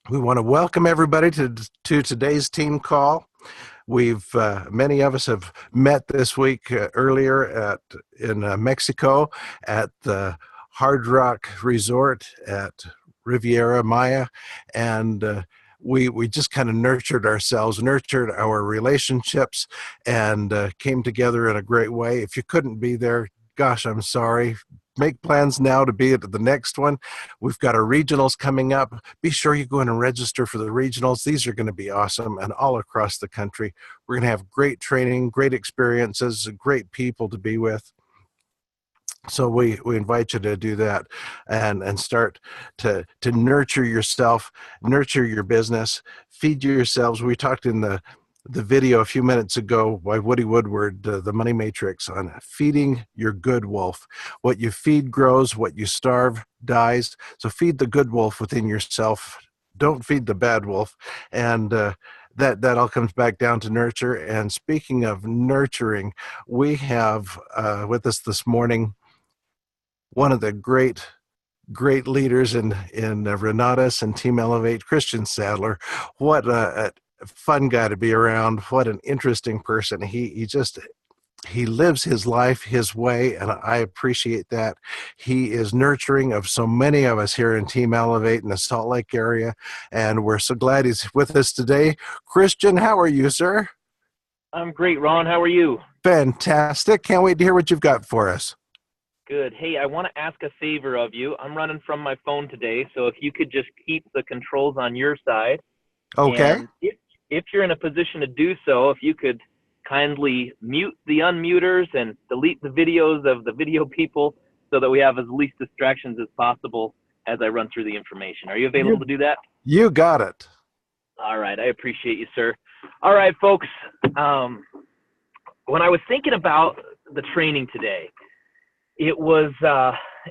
We want to welcome everybody to today's team call. We've many of us have met this week earlier in Mexico at the Hard Rock Resort at Riviera Maya, and we just kind of nurtured ourselves, nurtured our relationships, and came together in a great way. If you couldn't be there, gosh, I'm sorry. Make plans now to be at the next one. We've got our regionals coming up. Be sure you go in and register for the regionals. These are going to be awesome and all across the country. We're going to have great training, great experiences, great people to be with. So we invite you to do that and start to nurture yourself, nurture your business, feed yourselves. We talked in the video a few minutes ago by Woody Woodward, the Money Matrix, on feeding your good wolf. What you feed grows, what you starve dies. So feed the good wolf within yourself. Don't feed the bad wolf. And that all comes back down to nurture. And speaking of nurturing, we have with us this morning one of the great leaders in Renatus and Team Elevate, Christion Sadler. What a fun guy to be around. What an interesting person. He lives his life his way, and I appreciate that. He is nurturing of so many of us here in Team Elevate in the Salt Lake area, and we're so glad he's with us today. Christion, how are you, sir? I'm great, Ron. How are you? Fantastic. Can't wait to hear what you've got for us. Good. Hey, I want to ask a favor of you. I'm running from my phone today, so if you could just keep the controls on your side. Okay. And if you're in a position to do so, if you could kindly mute the unmuters and delete the videos of the video people so that we have as least distractions as possible as I run through the information. Are you available to do that? You got it. All right. I appreciate you, sir. All right, folks. When I was thinking about the training today, it was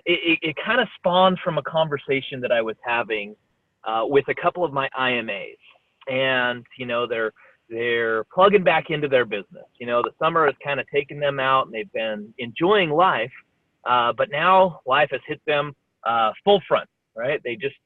it kind of spawned from a conversation that I was having with a couple of my IMAs, and they're plugging back into their business. The summer has kind of taken them out, and they've been enjoying life, but now life has hit them full front. Right? They just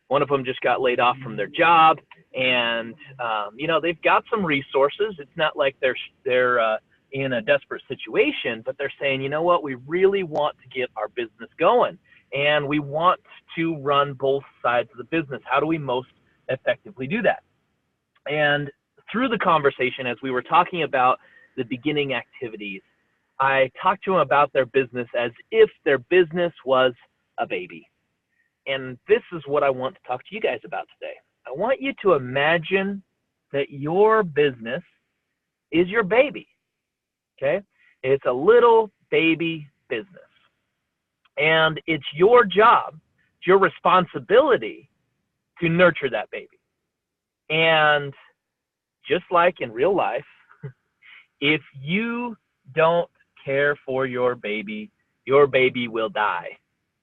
one of them just got laid off from their job, and they've got some resources. It's not like they're in a desperate situation, but they're saying, you know what, we really want to get our business going, and we want to run both sides of the business. How do we most effectively do that? And through the conversation, as we were talking about the beginning activities, I talked to them about their business as if their business was a baby. And this is what I want to talk to you guys about today. I want you to imagine that your business is your baby. Okay, it's a little baby business, and it's your job, it's your responsibility to nurture that baby. And just like in real life, if you don't care for your baby will die.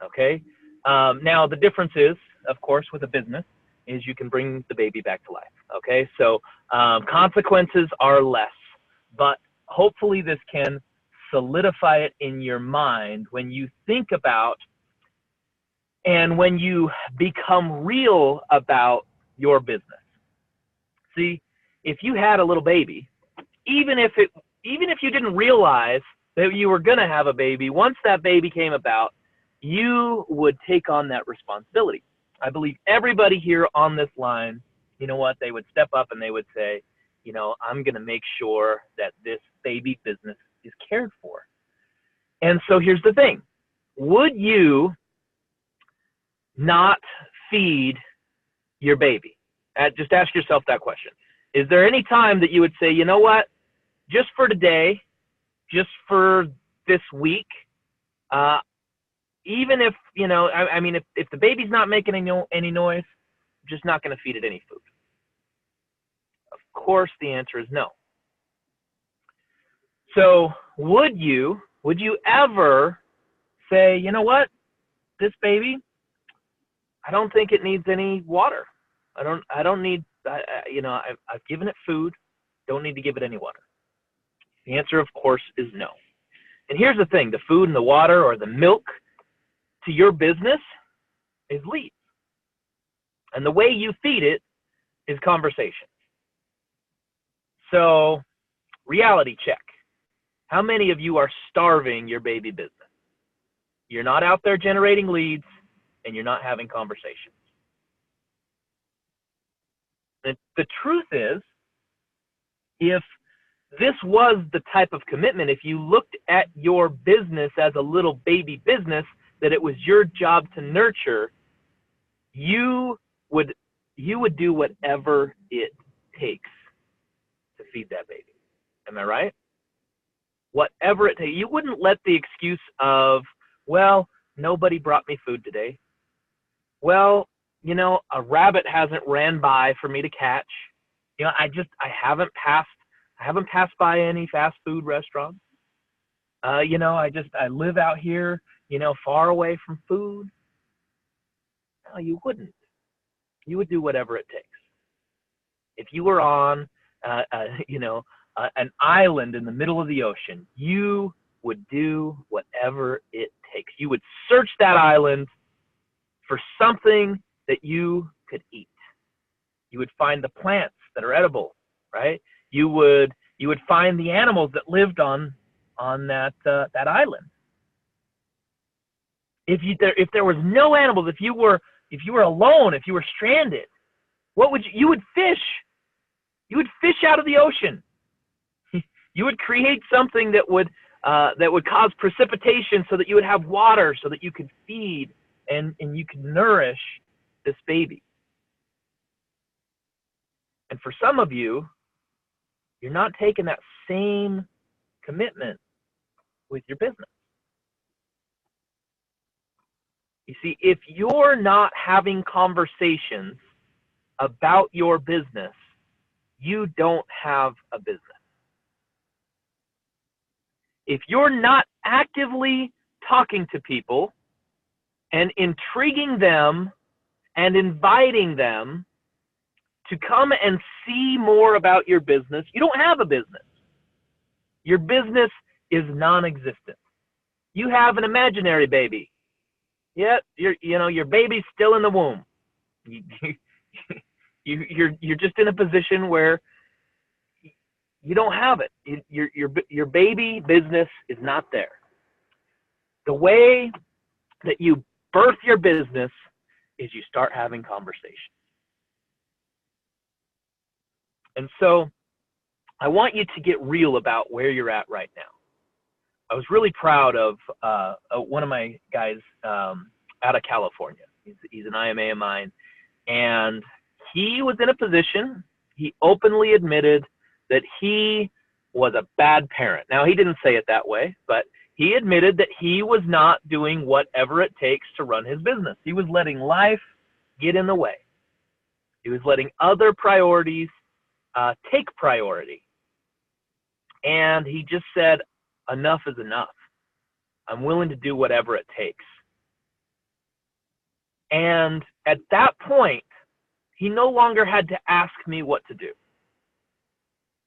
Okay. Now the difference is, of course, with a business is you can bring the baby back to life. Okay, so consequences are less, but hopefully this can solidify it in your mind when you think about and when you become real about your business. See, if you had a little baby, even if you didn't realize that you were going to have a baby, once that baby came about, you would take on that responsibility. I believe everybody here on this line, you know what, they would step up and they would say, I'm going to make sure that this baby business is cared for. And so here's the thing. Would you not feed your baby? Just ask yourself that question. Is there any time that you would say, you know what, just for today, just for this week, even if, if the baby's not making any noise, I'm just not going to feed it any food? Of course, the answer is no. So would you ever say, you know what, this baby, I don't think it needs any water. I don't need, I've given it food, don't need to give it any water. The answer, of course, is no. And here's the thing, the food and the water or the milk to your business is leads. And the way you feed it is conversation. So, reality check. How many of you are starving your baby business? You're not out there generating leads, and you're not having conversations. The truth is, if this was the type of commitment, if you looked at your business as a little baby business that it was your job to nurture, you would do whatever it takes to feed that baby. Am I right? Whatever it takes. You wouldn't let the excuse of, well, nobody brought me food today. Well, a rabbit hasn't ran by for me to catch. I haven't passed by any fast food restaurants. I live out here, far away from food. No, you wouldn't. You would do whatever it takes. If you were on, an island in the middle of the ocean, you would do whatever it takes. You would search that island for something that you could eat. You would find the plants that are edible, right? You would find the animals that lived on that island. If there was no animals, if you were alone, if you were stranded, you would fish. You would fish out of the ocean. You would create something that would cause precipitation so that you would have water, so that you could feed and you could nourish this baby. And for some of you, you're not taking that same commitment with your business. You see, if you're not having conversations about your business, you don't have a business. If you're not actively talking to people and intriguing them and inviting them to come and see more about your business, you don't have a business. Your business is non-existent. You have an imaginary baby. Yeah, your baby's still in the womb. You're just in a position where you don't have it. Your baby business is not there. The way that you birth your business is you start having conversations. And so I want you to get real about where you're at right now. I was really proud of one of my guys out of California. He's an IMA of mine. And he was in a position, he openly admitted that he was a bad parent. Now, he didn't say it that way, but he admitted that he was not doing whatever it takes to run his business. He was letting life get in the way. He was letting other priorities take priority. And he just said, enough is enough. I'm willing to do whatever it takes. And at that point, he no longer had to ask me what to do.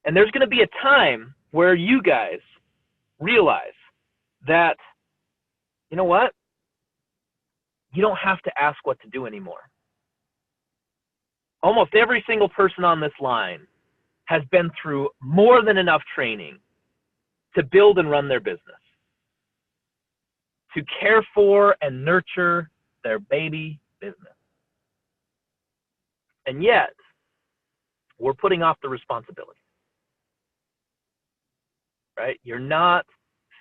And there's going to be a time where you guys realize that, you know what? You don't have to ask what to do anymore. Almost every single person on this line has been through more than enough training to build and run their business, to care for and nurture their baby business. And yet, we're putting off the responsibility. Right? You're not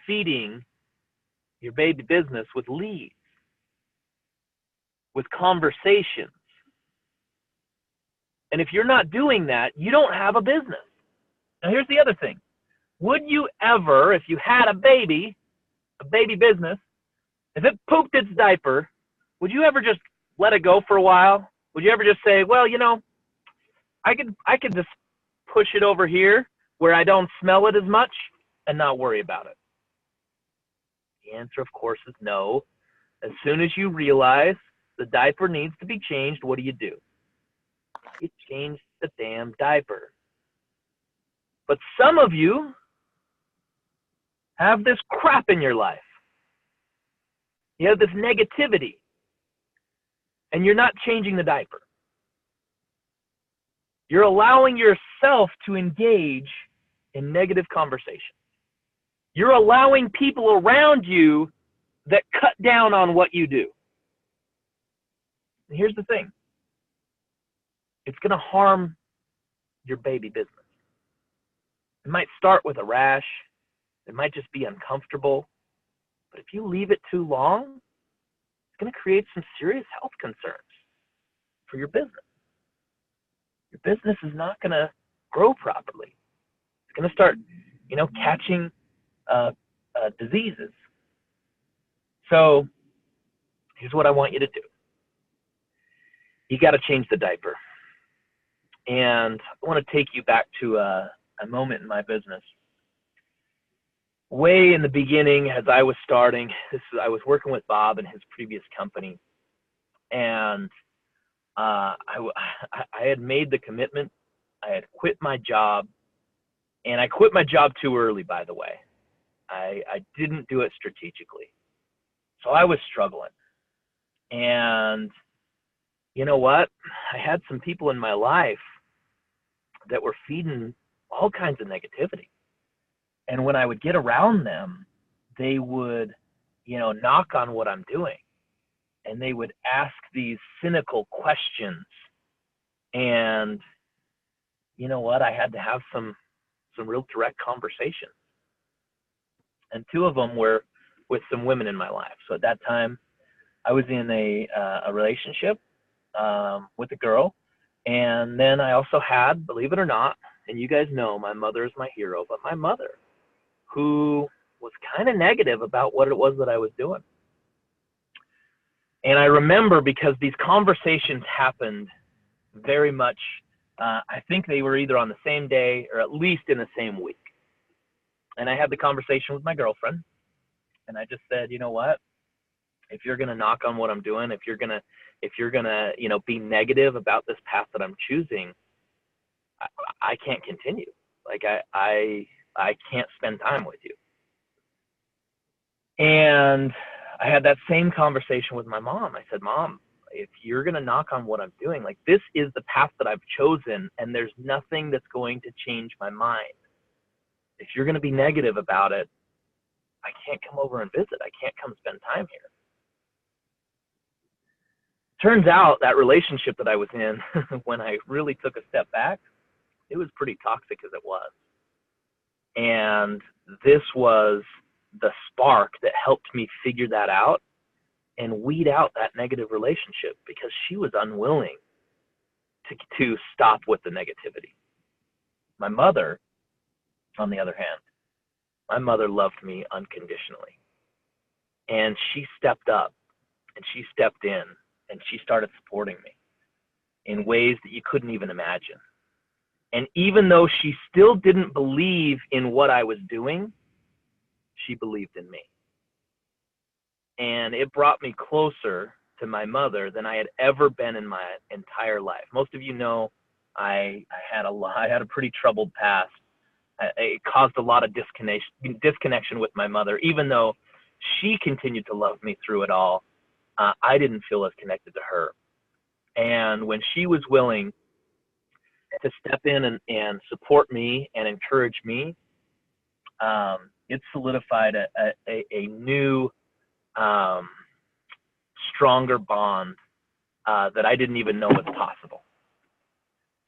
feeding your baby business with leads, with conversations. And if you're not doing that, you don't have a business. Now, here's the other thing. Would you ever, if you had a baby business, if it pooped its diaper, would you ever just let it go for a while? Would you ever just say, well, I could just push it over here where I don't smell it as much and not worry about it? The answer, of course, is no. As soon as you realize the diaper needs to be changed, what do? You change the damn diaper. But some of you have this crap in your life. You have this negativity, and you're not changing the diaper. You're allowing yourself to engage in negative conversation. You're allowing people around you that cut down on what you do. And here's the thing. It's going to harm your baby business. It might start with a rash. It might just be uncomfortable. But if you leave it too long, it's going to create some serious health concerns for your business. Your business is not going to grow properly. It's going to start, catching diseases. So here's what I want you to do. You got to change the diaper. And I want to take you back to a moment in my business. Way in the beginning, as I was starting, I was working with Bob in his previous company. And I had made the commitment. I had quit my job. And I quit my job too early, by the way. I didn't do it strategically. So I was struggling. And you know what? I had some people in my life that were feeding all kinds of negativity. And when I would get around them, they would, knock on what I'm doing. And they would ask these cynical questions. And you know what? I had to have some real direct conversations. And two of them were with some women in my life. So at that time, I was in a relationship with a girl. And then I also had, believe it or not, and you guys know my mother is my hero, but my mother, who was kind of negative about what it was that I was doing. And I remember, because these conversations happened very much, I think they were either on the same day or at least in the same week. And I had the conversation with my girlfriend, and I just said, you know what? If you're going to knock on what I'm doing, if you're going to, be negative about this path that I'm choosing, I can't continue. Like I can't spend time with you. And I had that same conversation with my mom. I said, Mom, if you're going to knock on what I'm doing, like, this is the path that I've chosen, and there's nothing that's going to change my mind. If you're going to be negative about it, I can't come over and visit. I can't come spend time here. Turns out that relationship that I was in, when I really took a step back, it was pretty toxic as it was. And this was the spark that helped me figure that out and weed out that negative relationship, because she was unwilling to stop with the negativity. My mother, on the other hand, my mother loved me unconditionally. And she stepped up and she stepped in and she started supporting me in ways that you couldn't even imagine. And even though she still didn't believe in what I was doing, she believed in me. And it brought me closer to my mother than I had ever been in my entire life. Most of you know I had a pretty troubled past. It caused a lot of disconnection with my mother. Even though she continued to love me through it all, I didn't feel as connected to her. And when she was willing to step in and support me and encourage me, it solidified a new, stronger bond that I didn't even know was possible.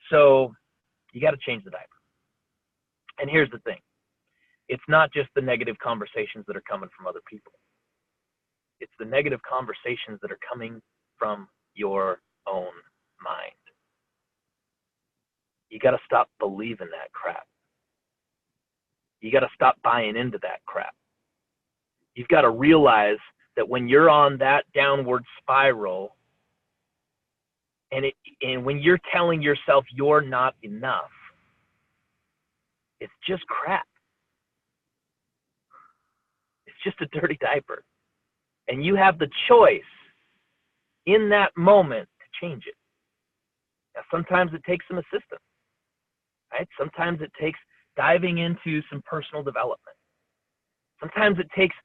So you got to change the diaper. And here's the thing. It's not just the negative conversations that are coming from other people. It's the negative conversations that are coming from your own mind. You got to stop believing that crap. You got to stop buying into that crap. You've got to realize that when you're on that downward spiral, and when you're telling yourself you're not enough, it's just crap. It's just a dirty diaper. And you have the choice in that moment to change it. Now, sometimes it takes some assistance, right? Sometimes it takes diving into some personal development. Sometimes it takes,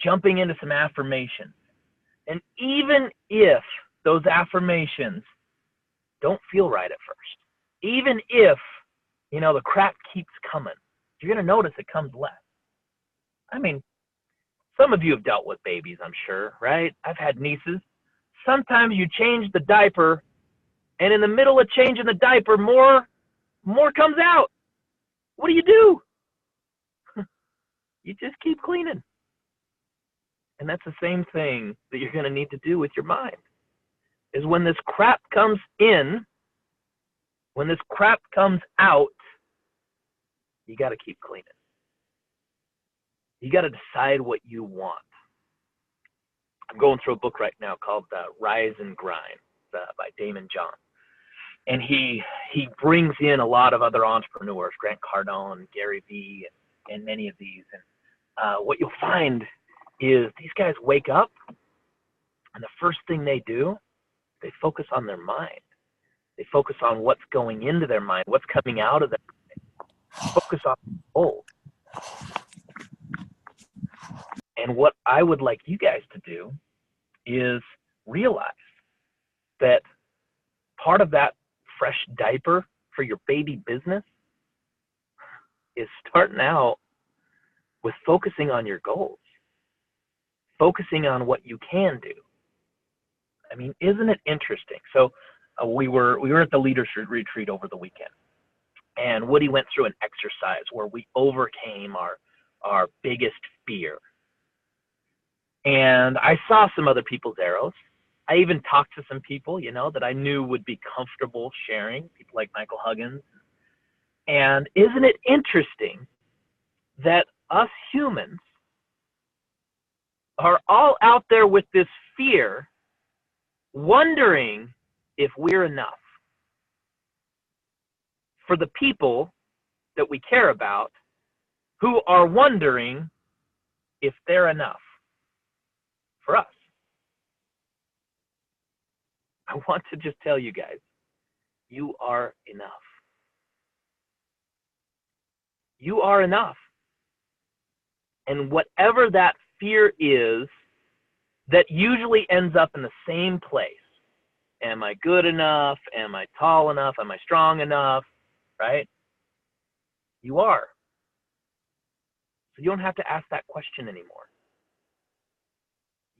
jumping into some affirmations. And even if those affirmations don't feel right at first, even if, the crap keeps coming, you're going to notice it comes less. I mean, some of you have dealt with babies, I'm sure, right? I've had nieces. Sometimes you change the diaper, and in the middle of changing the diaper, more comes out. What do? You just keep cleaning. And that's the same thing that you're going to need to do with your mind. Is when this crap comes in, when this crap comes out, you got to keep cleaning. You got to decide what you want. I'm going through a book right now called Rise and Grind by Damon John. And he brings in a lot of other entrepreneurs, Grant Cardone, Gary Vee, and many of these. And what you'll find is these guys wake up, and the first thing they do, they focus on their mind. They focus on what's going into their mind, what's coming out of their mind. Focus on the goal. And what I would like you guys to do is realize that part of that fresh diaper for your baby business is starting out with focusing on your goals, focusing on what you can do. I mean, isn't it interesting? So we were at the Leaders Retreat over the weekend, and Woody went through an exercise where we overcame our biggest fear. And I saw some other people's arrows. I even talked to some people, that I knew would be comfortable sharing, people like Michael Huggins. And isn't it interesting that us humans are all out there with this fear, wondering if we're enough for the people that we care about, who are wondering if they're enough for us. I want to just tell you guys, you are enough. You are enough. And whatever that fear is, that usually ends up in the same place. Am I good enough? Am I tall enough? Am I strong enough? Right? You are. So you don't have to ask that question anymore.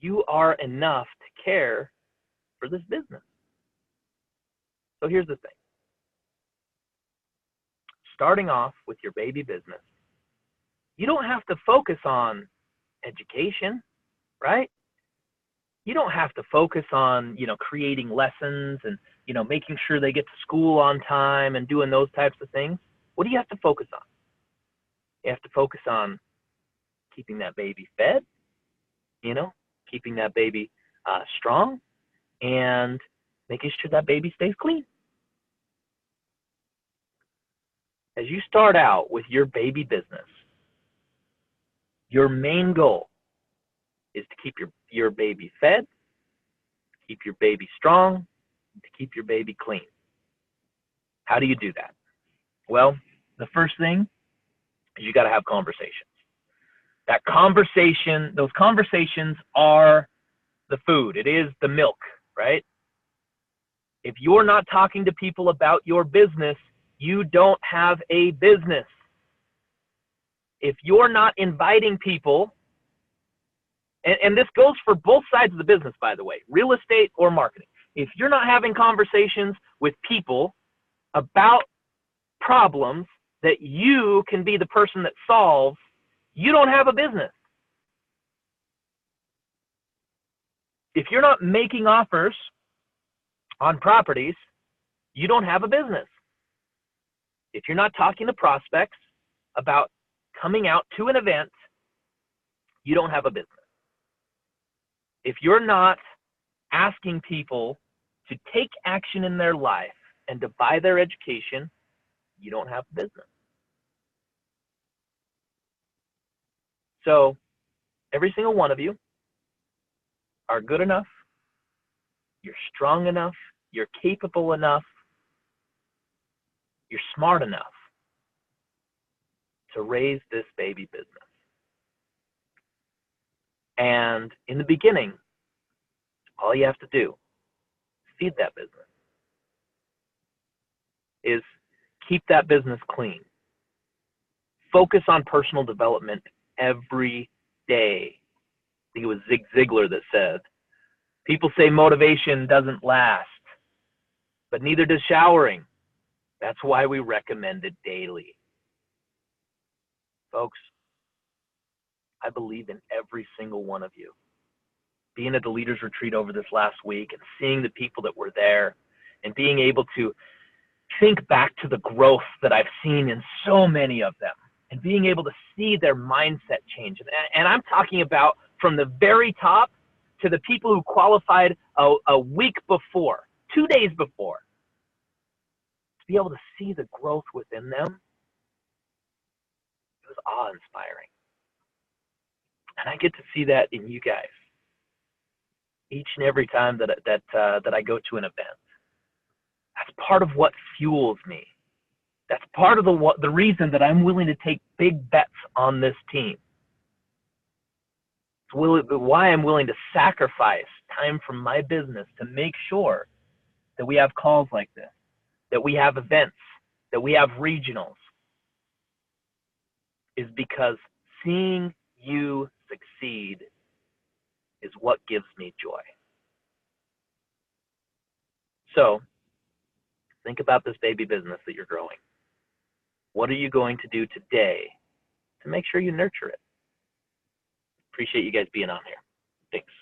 You are enough to care for this business. So here's the thing. Starting off with your baby business, you don't have to focus on education, right? You don't have to focus on, creating lessons and, making sure they get to school on time and doing those types of things. What do you have to focus on? You have to focus on keeping that baby fed, keeping that baby strong, and making sure that baby stays clean. As you start out with your baby business, your main goal is to keep your baby fed, keep your baby strong, to keep your baby clean. How do you do that? Well, the first thing is you got to have conversations. Those conversations are the food. It is the milk, right? If you're not talking to people about your business, you don't have a business. If you're not inviting people, and this goes for both sides of the business, by the way, real estate or marketing. If you're not having conversations with people about problems that you can be the person that solves, you don't have a business. If you're not making offers on properties, you don't have a business. If you're not talking to prospects about coming out to an event, you don't have a business. If you're not asking people to take action in their life and to buy their education, you don't have a business. So every single one of you are good enough, you're strong enough, you're capable enough, you're smart enough to raise this baby business. And in the beginning, all you have to do is feed that business. is keep that business clean. Focus on personal development every day. I think it was Zig Ziglar that said, people say motivation doesn't last, but neither does showering. That's why we recommend it daily. Folks, I believe in every single one of you. Being at the Leaders Retreat over this last week and seeing the people that were there and being able to think back to the growth that I've seen in so many of them and being able to see their mindset change. And I'm talking about from the very top to the people who qualified a week before, 2 days before. To be able to see the growth within them, it was awe-inspiring. And I get to see that in you guys each and every time that I go to an event. That's part of what fuels me. That's part of the reason that I'm willing to take big bets on this team. It's why I'm willing to sacrifice time from my business to make sure that we have calls like this, that we have events, that we have regionals, is because seeing you succeed is what gives me joy. So think about this baby business that you're growing. What are you going to do today to make sure you nurture it? Appreciate you guys being on here. Thanks.